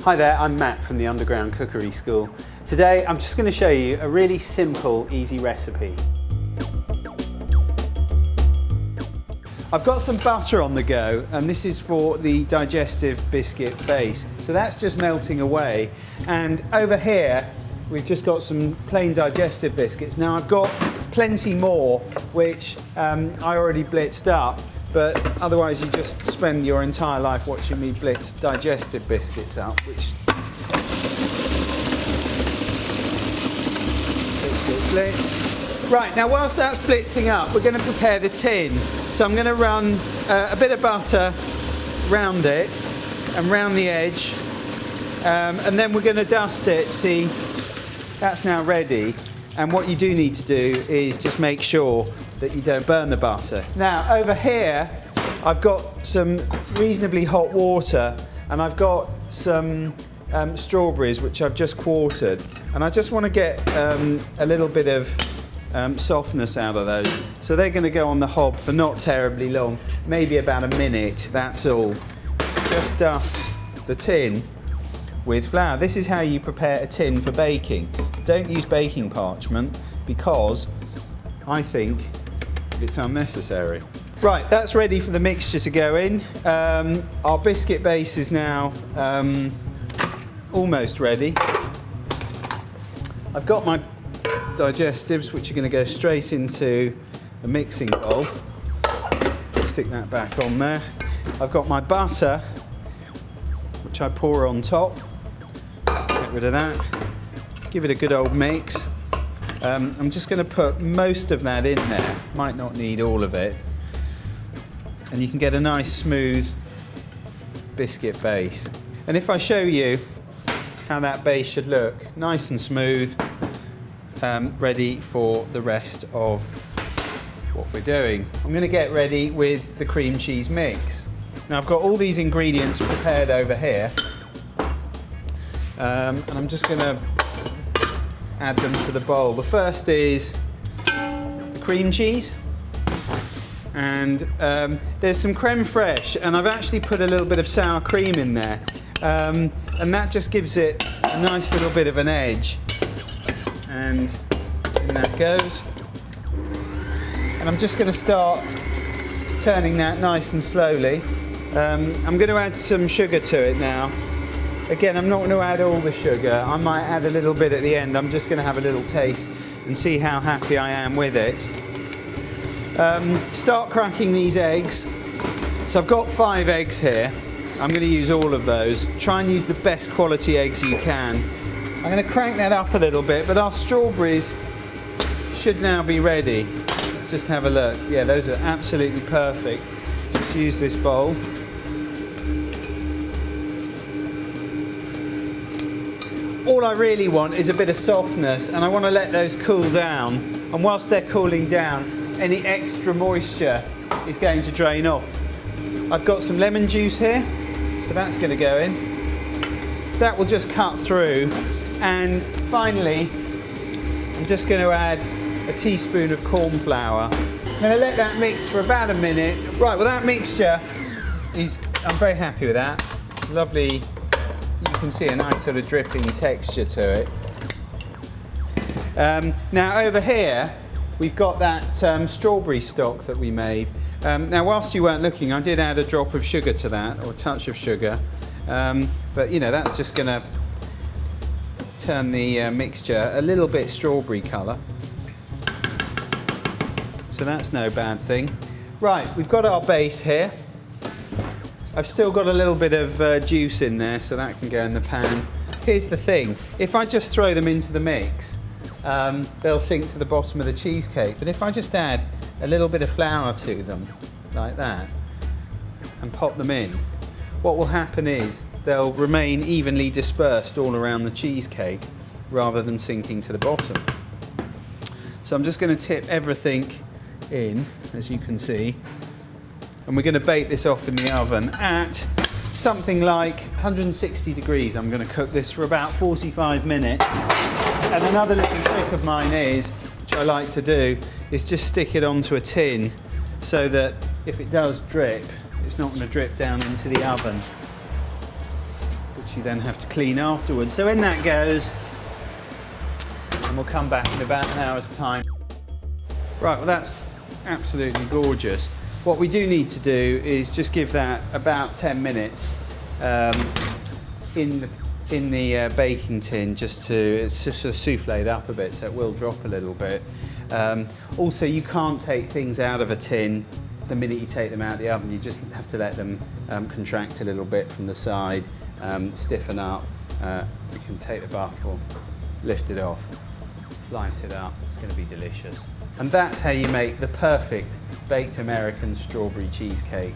Hi there, I'm Matt from the Underground Cookery School. Today I'm just going to show you a really simple, easy recipe. I've got some butter on the go, and this is for the digestive biscuit base. So that's just melting away. And over here, we've just got some plain digestive biscuits. Now I've got plenty more, which I already blitzed up. But otherwise you just spend your entire life watching me blitz digestive biscuits up, which blitz. Right, now whilst that's blitzing up, we're going to prepare the tin. So I'm going to run a bit of butter round it and round the edge, and then we're going to dust it. See, that's now ready. And what you do need to do is just make sure that you don't burn the butter. Now over here I've got some reasonably hot water, and I've got some strawberries which I've just quartered, and I just want to get a little bit of softness out of those. So they're going to go on the hob for not terribly long, maybe about a minute, that's all. Just dust the tin with flour. This is how you prepare a tin for baking. Don't use baking parchment because I think it's unnecessary. Right, that's ready for the mixture to go in. Our biscuit base is now almost ready. I've got my digestives, which are going to go straight into a mixing bowl. Stick that back on there. I've got my butter, which I pour on top. Get rid of that. Give it a good old mix. I'm just going to put most of that in there. Might not need all of it. And you can get a nice smooth biscuit base. And if I show you how that base should look, nice and smooth, ready for the rest of what we're doing. I'm going to get ready with the cream cheese mix. Now I've got all these ingredients prepared over here, and I'm just going to add them to the bowl. The first is the cream cheese, and there's some creme fraiche, and I've actually put a little bit of sour cream in there, and that just gives it a nice little bit of an edge, and in that goes. And I'm just going to start turning that nice and slowly. I'm going to add some sugar to it now. Again, I'm not going to add all the sugar. I might add a little bit at the end. I'm just going to have a little taste and see how happy I am with it. Start cracking these eggs. So I've got 5 eggs here. I'm going to use all of those. Try and use the best quality eggs you can. I'm going to crank that up a little bit, but our strawberries should now be ready. Let's just have a look. Yeah, those are absolutely perfect. Just use this bowl. All I really want is a bit of softness, and I want to let those cool down. And whilst they're cooling down, any extra moisture is going to drain off. I've got some lemon juice here, so that's going to go in. That will just cut through. And finally, I'm just going to add a teaspoon of corn flour. I'm going to let that mix for about a minute. Right, well that mixture I'm very happy with that. It's lovely. You can see a nice sort of dripping texture to it. Now over here we've got that strawberry stock that we made. Now whilst you weren't looking, I did add a drop of sugar to that, or a touch of sugar, but you know, that's just going to turn the mixture a little bit strawberry colour, so that's no bad thing. Right, we've got our base here. I've still got a little bit of juice in there, so that can go in the pan. Here's the thing, if I just throw them into the mix, they'll sink to the bottom of the cheesecake. But if I just add a little bit of flour to them, like that, and pop them in, what will happen is they'll remain evenly dispersed all around the cheesecake rather than sinking to the bottom. So I'm just going to tip everything in, as you can see. And we're going to bake this off in the oven at something like 160 degrees. I'm going to cook this for about 45 minutes. And another little trick of mine is, which I like to do, is just stick it onto a tin so that if it does drip, it's not going to drip down into the oven, which which you then have to clean afterwards. So in that goes, and we'll come back in about an hour's time. Right, well that's absolutely gorgeous. What we do need to do is just give that about 10 minutes in the baking tin, just to, it's just sort of souffled up a bit, so it will drop a little bit. Also, you can't take things out of a tin the minute you take them out of the oven. You just have to let them contract a little bit from the side, stiffen up. You can take the baffle, lift it off, slice it up. It's going to be delicious. And that's how you make the perfect baked American strawberry cheesecake.